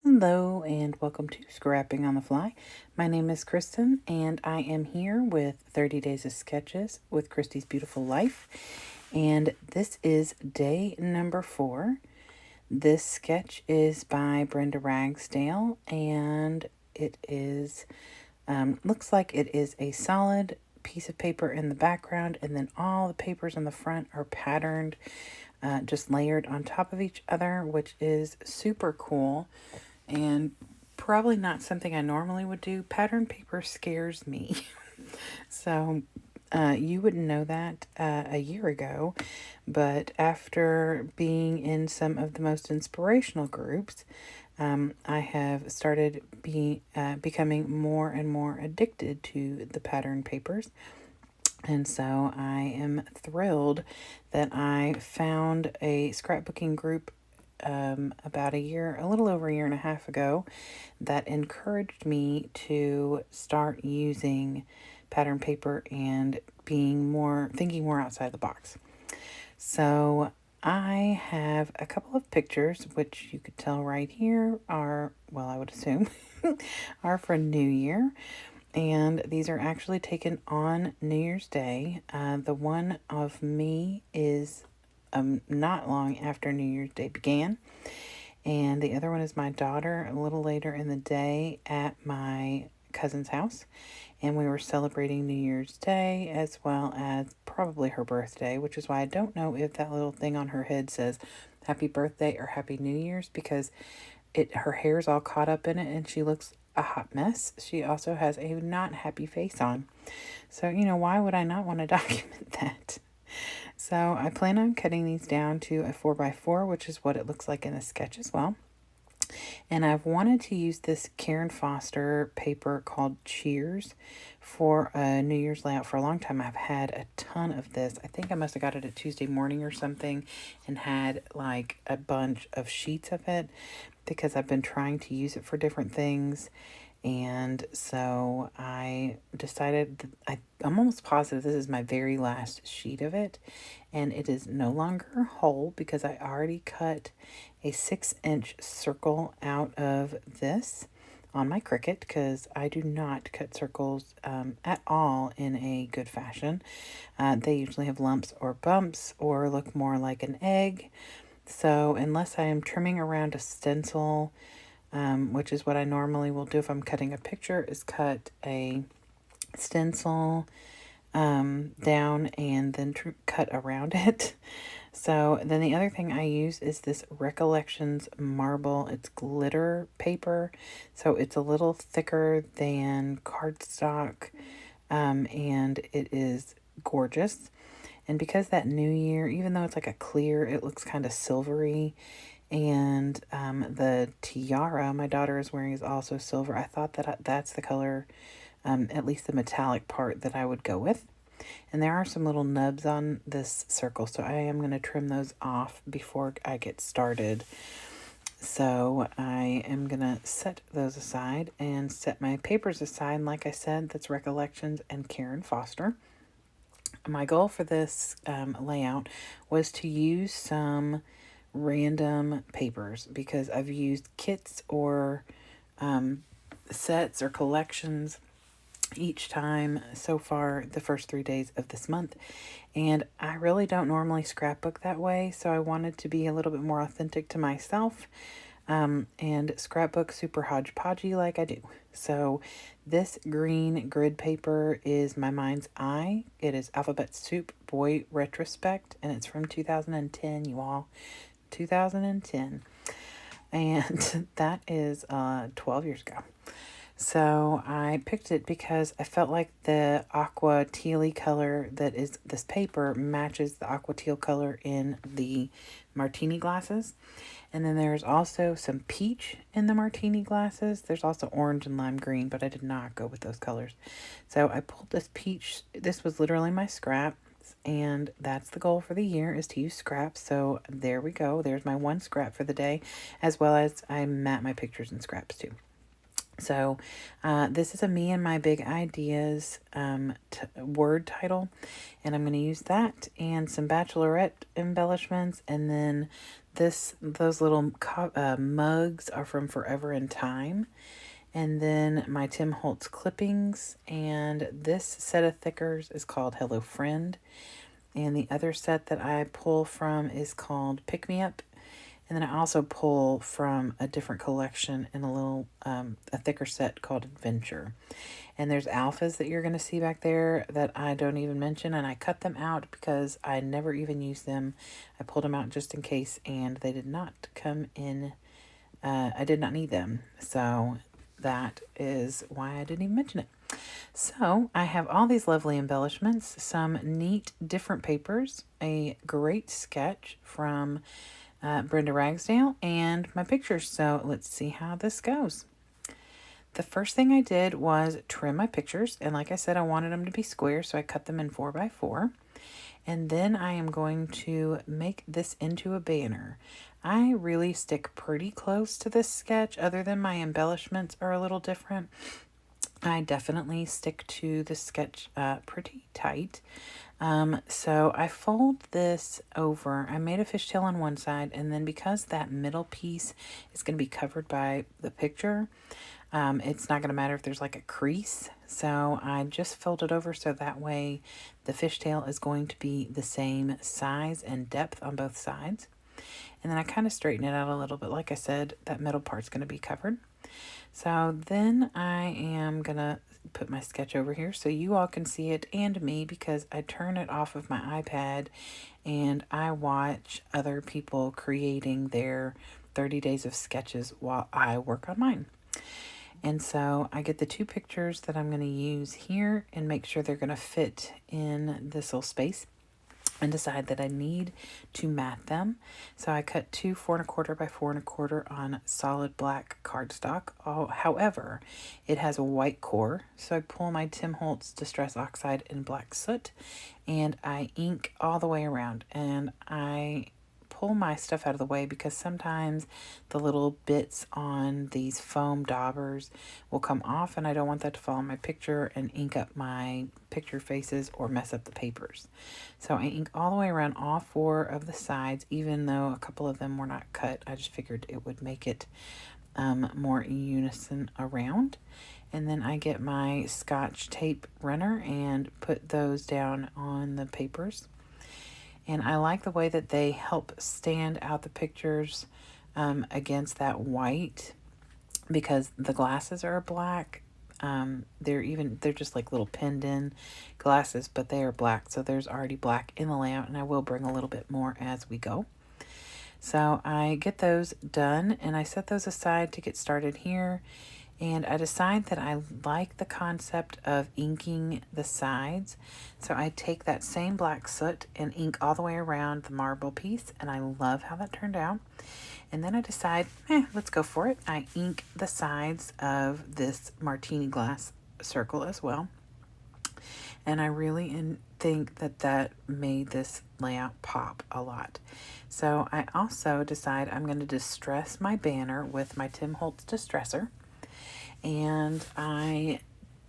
Hello and welcome to Scrapping on the Fly. My name is Kristen and I am here with 30 Days of Sketches with Christy's Beautiful Life. And this is day number 4. This sketch is by Brenda Ragsdale and it is, looks like it is a solid piece of paper in the background, and then all the papers in the front are patterned, just layered on top of each other, which is super cool and probably not something I normally would do. Pattern paper scares me. So you wouldn't know that a year ago, but after being in some of the most inspirational groups, I have started becoming more and more addicted to the pattern papers. And so I am thrilled that I found a scrapbooking group about a little over a year and a half ago, that encouraged me to start using pattern paper and thinking more outside the box. So I have a couple of pictures, which you could tell right here are, well, I would assume, are for New Year. And these are actually taken on New Year's Day. The one of me is not long after New Year's Day began. And the other one is my daughter a little later in the day at my cousin's house. And we were celebrating New Year's Day as well as probably her birthday, which is why I don't know if that little thing on her head says Happy Birthday or Happy New Year's, because her hair's all caught up in it and she looks a hot mess. She also has a not happy face on. So, why would I not want to document that? So I plan on cutting these down to a 4x4, which is what it looks like in the sketch as well. And I've wanted to use this Karen Foster paper called Cheers for a New Year's layout for a long time. I've had a ton of this. I think I must have got it at Tuesday morning or something and had like a bunch of sheets of it because I've been trying to use it for different things. And so I decided that I'm almost positive this is my very last sheet of it. And it is no longer whole because I already cut a 6-inch circle out of this on my Cricut, because I do not cut circles at all in a good fashion. They usually have lumps or bumps or look more like an egg. So unless I am trimming around a stencil, which is what I normally will do if I'm cutting a picture, is cut a stencil down and then cut around it. So then the other thing I use is this Recollections Marble. It's glitter paper, so it's a little thicker than cardstock, and it is gorgeous. And because that New Year, even though it's like a clear, it looks kind of silvery. And the tiara my daughter is wearing is also silver. I thought that that's the color, at least the metallic part, that I would go with. And there are some little nubs on this circle, so I am going to trim those off before I get started. So I am going to set those aside and set my papers aside. Like I said, that's Recollections and Karen Foster. My goal for this layout was to use some random papers because I've used kits or sets or collections each time so far the first 3 days of this month, and I really don't normally scrapbook that way, so I wanted to be a little bit more authentic to myself and scrapbook super hodgepodgey like I do. So this green grid paper is my Mind's Eye. It is Alphabet Soup Boy Retrospect, and it's from 2010, you all. 2010. And that is 12 years ago. So I picked it because I felt like the aqua tealy color that is this paper matches the aqua teal color in the martini glasses. And then there's also some peach in the martini glasses. There's also orange and lime green, but I did not go with those colors. So I pulled this peach. This was literally my scrap. And that's the goal for the year, is to use scraps. So there we go. There's my one scrap for the day, as well as I mat my pictures in scraps too. So this is a Me and My Big Ideas word title, and I'm going to use that and some bachelorette embellishments, and then those little mugs are from Forever in Time. And then my Tim Holtz clippings. And this set of thickers is called Hello Friend. And the other set that I pull from is called Pick Me Up. And then I also pull from a different collection in a thicker set called Adventure. And there's alphas that you're going to see back there that I don't even mention. And I cut them out because I never even use them. I pulled them out just in case, and they did not come in. I did not need them. So that is why I didn't even mention it. So I have all these lovely embellishments, some neat different papers, a great sketch from Brenda Ragsdale, and my pictures. So let's see how this goes. The first thing I did was trim my pictures, and like I said, I wanted them to be square, so I cut them in 4x4. And then I am going to make this into a banner. I really stick pretty close to this sketch, other than my embellishments are a little different. I definitely stick to the sketch pretty tight. So I fold this over. I made a fishtail on one side, and then because that middle piece is going to be covered by the picture, it's not going to matter if there's like a crease. So I just fold it over so that way the fishtail is going to be the same size and depth on both sides. And then I kind of straighten it out a little bit. Like I said, that middle part's going to be covered. So then I am going to put my sketch over here so you all can see it and me, because I turn it off of my iPad and I watch other people creating their 30 days of sketches while I work on mine. And so I get the two pictures that I'm going to use here and make sure they're going to fit in this little space, and decide that I need to mat them. So I cut two 4 1/4 by 4 1/4 on solid black cardstock. However, it has a white core. So I pull my Tim Holtz Distress Oxide in black soot, and I ink all the way around. And I pull my stuff out of the way because sometimes the little bits on these foam daubers will come off, and I don't want that to fall on my picture and ink up my picture faces or mess up the papers. So I ink all the way around all 4 of the sides, even though a couple of them were not cut. I just figured it would make it more unison around. And then I get my Scotch tape runner and put those down on the papers. And I like the way that they help stand out the pictures against that white, because the glasses are black. They're just like little pinned in glasses, but they are black. So there's already black in the layout, and I will bring a little bit more as we go. So I get those done and I set those aside to get started here. And I decide that I like the concept of inking the sides. So I take that same black soot and ink all the way around the marble piece. And I love how that turned out. And then I decide, let's go for it. I ink the sides of this martini glass circle as well. And I really think that made this layout pop a lot. So I also decide I'm going to distress my banner with my Tim Holtz Distresser. And I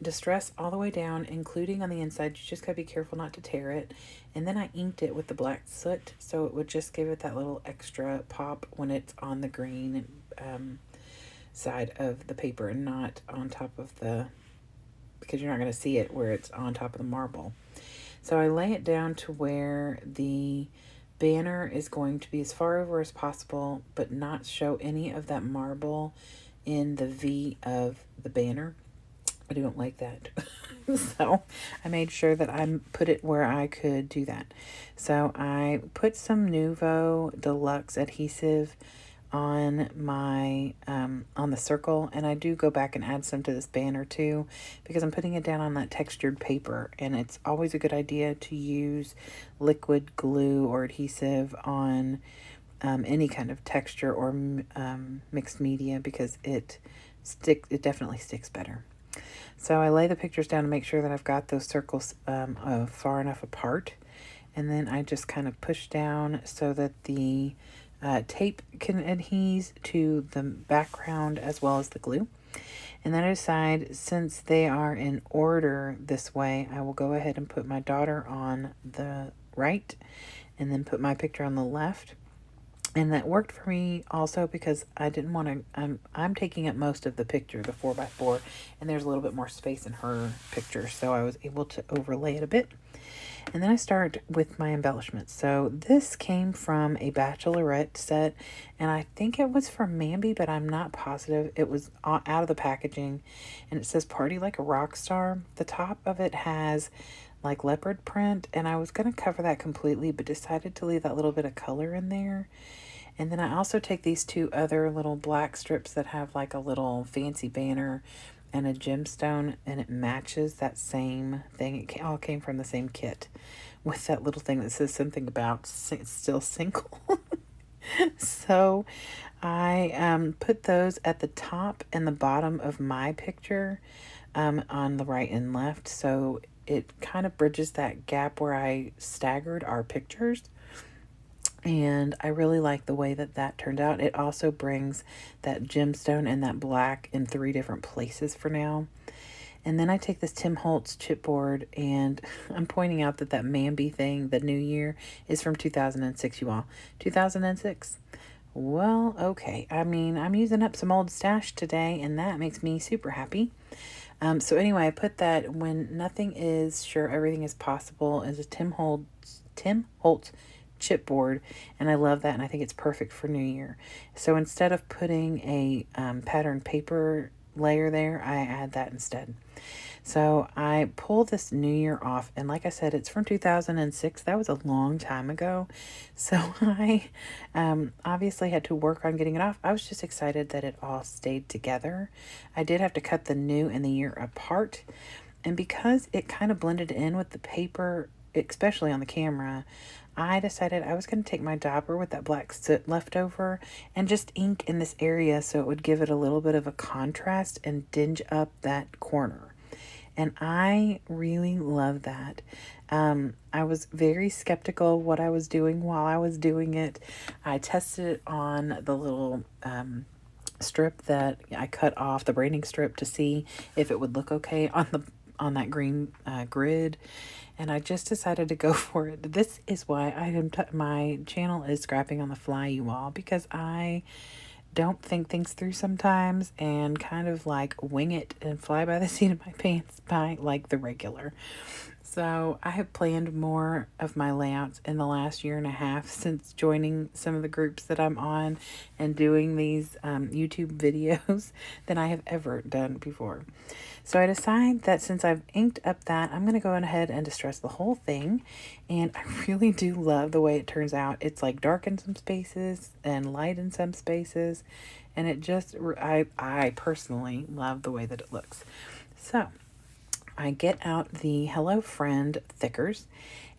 distress all the way down, including on the inside. You just gotta be careful not to tear it. And then I inked it with the black soot, so it would just give it that little extra pop when it's on the green side of the paper and not on top of because you're not gonna see it where it's on top of the marble. So I lay it down to where the banner is going to be as far over as possible, but not show any of that marble in the V of the banner. I don't like that. So I made sure that I put it where I could do that. So I put some Nuvo Deluxe adhesive on my on the circle, and I do go back and add some to this banner too, because I'm putting it down on that textured paper, and it's always a good idea to use liquid glue or adhesive on any kind of texture or mixed media, because it definitely sticks better. So I lay the pictures down to make sure that I've got those circles far enough apart, and then I just kind of push down so that the tape can adhere to the background as well as the glue. And then I decide, since they are in order this way, I will go ahead and put my daughter on the right and then put my picture on the left. And that worked for me also because I didn't want to, I'm taking up most of the picture, the 4x4, and there's a little bit more space in her picture. So I was able to overlay it a bit. And then I start with my embellishments. So this came from a bachelorette set, and I think it was from Mambi, but I'm not positive. It was out of the packaging, and it says "Party Like a Rock Star." The top of it has like leopard print, and I was going to cover that completely, but decided to leave that little bit of color in there. And then I also take these two other little black strips that have like a little fancy banner and a gemstone, and it matches that same thing. It all came from the same kit with that little thing that says something about still single. So I put those at the top and the bottom of my picture, on the right and left. So it kind of bridges that gap where I staggered our pictures. And I really like the way that that turned out. It also brings that gemstone and that black in 3 different places for now. And then I take this Tim Holtz chipboard, and I'm pointing out that that Mambi thing, the New Year, is from 2006, you all. 2006? Well, okay. I mean, I'm using up some old stash today, and that makes me super happy. So anyway, I put that when nothing is sure, everything is possible as a Tim Holtz chipboard, and I love that, and I think it's perfect for New Year. So instead of putting a patterned paper layer there, I add that instead. So I pull this New Year off, and like I said, it's from 2006. That was a long time ago. So I obviously had to work on getting it off. I was just excited that it all stayed together. I did have to cut the new and the year apart, and because it kind of blended in with the paper, especially on the camera, I decided I was going to take my dauber with that black soot left over and just ink in this area so it would give it a little bit of a contrast and dinge up that corner. And I really love that. I was very skeptical what I was doing while I was doing it. I tested it on the little strip that I cut off, the branding strip, to see if it would look okay on that green grid, and I just decided to go for it. This is why my channel is Scrapping on the Fly, you all, because I don't think things through sometimes and kind of like wing it and fly by the seat of my pants by like the regular. So I have planned more of my layouts in the last year and a half since joining some of the groups that I'm on and doing these YouTube videos than I have ever done before. So I decide that since I've inked up that, I'm going to go ahead and distress the whole thing. And I really do love the way it turns out. It's like dark in some spaces and light in some spaces. And it just, I personally love the way that it looks. So I get out the Hello Friend thickers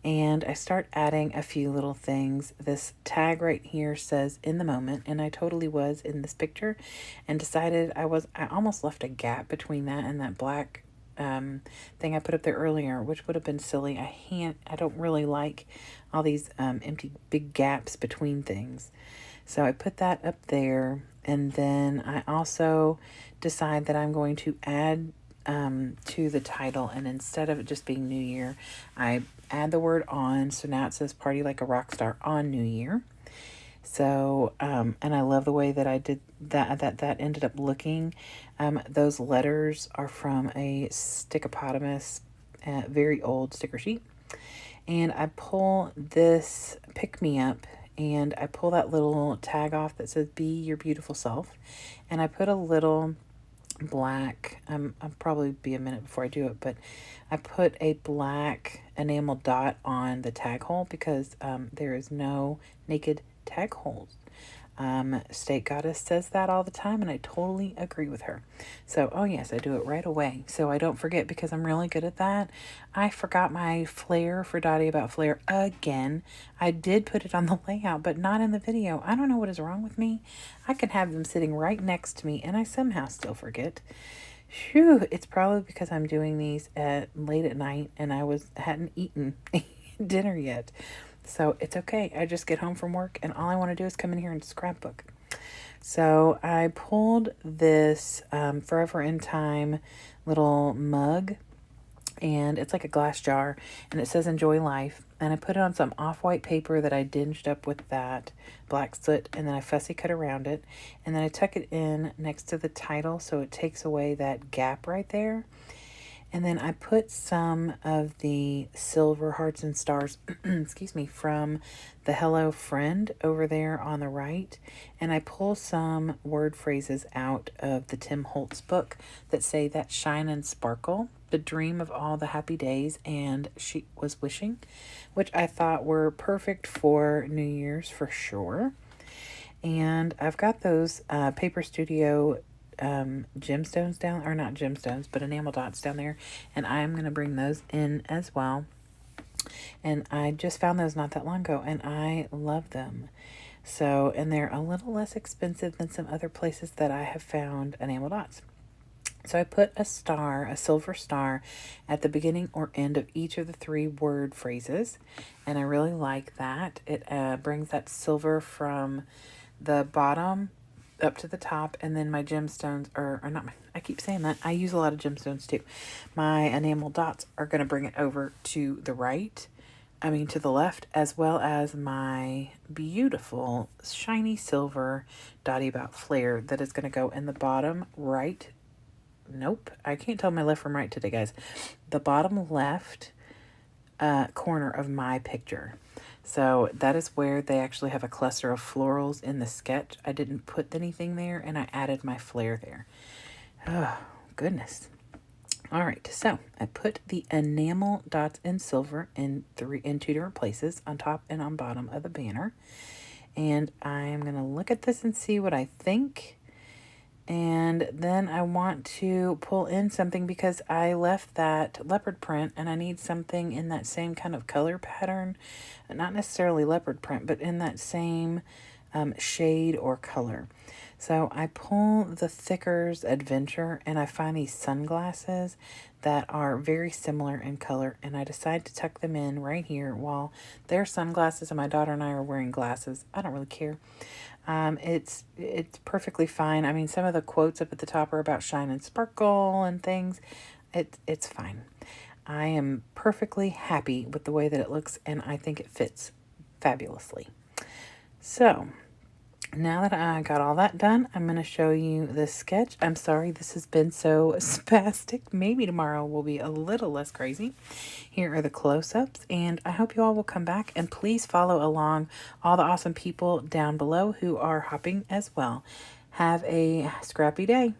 and I start adding a few little things. This tag right here says "in the moment," and I totally was in this picture and decided I almost left a gap between that and that black thing I put up there earlier, which would have been silly. I don't really like all these empty big gaps between things. So I put that up there, and then I also decide that I'm going to add to the title, and instead of it just being New Year, I add the word "on," so now it says "Party Like a Rock Star on New Year." So and I love the way that I did that ended up looking. Those letters are from a Stickopotamus, very old sticker sheet, and I pull this pick me up, and I pull that little tag off that says "Be Your Beautiful Self," and I put a little black, I'll probably be a minute before I do it, but I put a black enamel dot on the tag hole because there is no naked tag holes. State Goddess says that all the time, and I totally agree with her. So, oh yes, I do it right away so I don't forget, because I'm really good at that. I forgot my flare for Dottie About Flare again. I did put it on the layout, but not in the video. I don't know what is wrong with me. I can have them sitting right next to me, and I somehow still forget. Phew, it's probably because I'm doing these late at night, and I hadn't eaten dinner yet. So it's okay. I just get home from work and all I want to do is come in here and scrapbook. So I pulled this Forever in Time little mug, and it's like a glass jar, and it says enjoy life. And I put it on some off-white paper that I dinged up with that black soot, and then I fussy cut around it, and then I tuck it in next to the title so it takes away that gap right there. And then I put some of the silver hearts and stars, excuse me, from the Hello Friend over there on the right. And I pull some word phrases out of the Tim Holtz book that say that shine and sparkle, the dream of all the happy days, and she was wishing, which I thought were perfect for New Year's for sure. And I've got those Paper Studio gemstones down, or not gemstones, but enamel dots down there, and I'm going to bring those in as well. And I just found those not that long ago, and I love them. So, and they're a little less expensive than some other places that I have found enamel dots. So I put a star, a silver star, at the beginning or end of each of the 3 word phrases, and I really like that. It brings that silver from the bottom up to the top, and then my gemstones are not my, I keep saying that, I use a lot of gemstones too. My enamel dots are going to bring it over to the right, to the left, as well as my beautiful shiny silver Dotty About flare that is going to go in the bottom right. Nope, I can't tell my left from right today, guys. The bottom left corner of my picture. So that is where they actually have a cluster of florals in the sketch. I didn't put anything there, and I added my flare there. Oh, goodness. All right, so I put the enamel dots in silver in 2 different places, on top and on bottom of the banner. And I'm going to look at this and see what I think. And then I want to pull in something because I left that leopard print and I need something in that same kind of color pattern. Not necessarily leopard print, but in that same shade or color. So I pull the Thickers Adventure and I find these sunglasses that are very similar in color, and I decide to tuck them in right here while they're sunglasses and my daughter and I are wearing glasses. I don't really care. It's perfectly fine. Some of the quotes up at the top are about shine and sparkle and things. It's fine. I am perfectly happy with the way that it looks, and I think it fits fabulously. So, now that I got all that done, I'm going to show you this sketch. I'm sorry this has been so spastic. Maybe tomorrow will be a little less crazy. Here are the close-ups, and I hope you all will come back, and please follow along all the awesome people down below who are hopping as well. Have a scrappy day.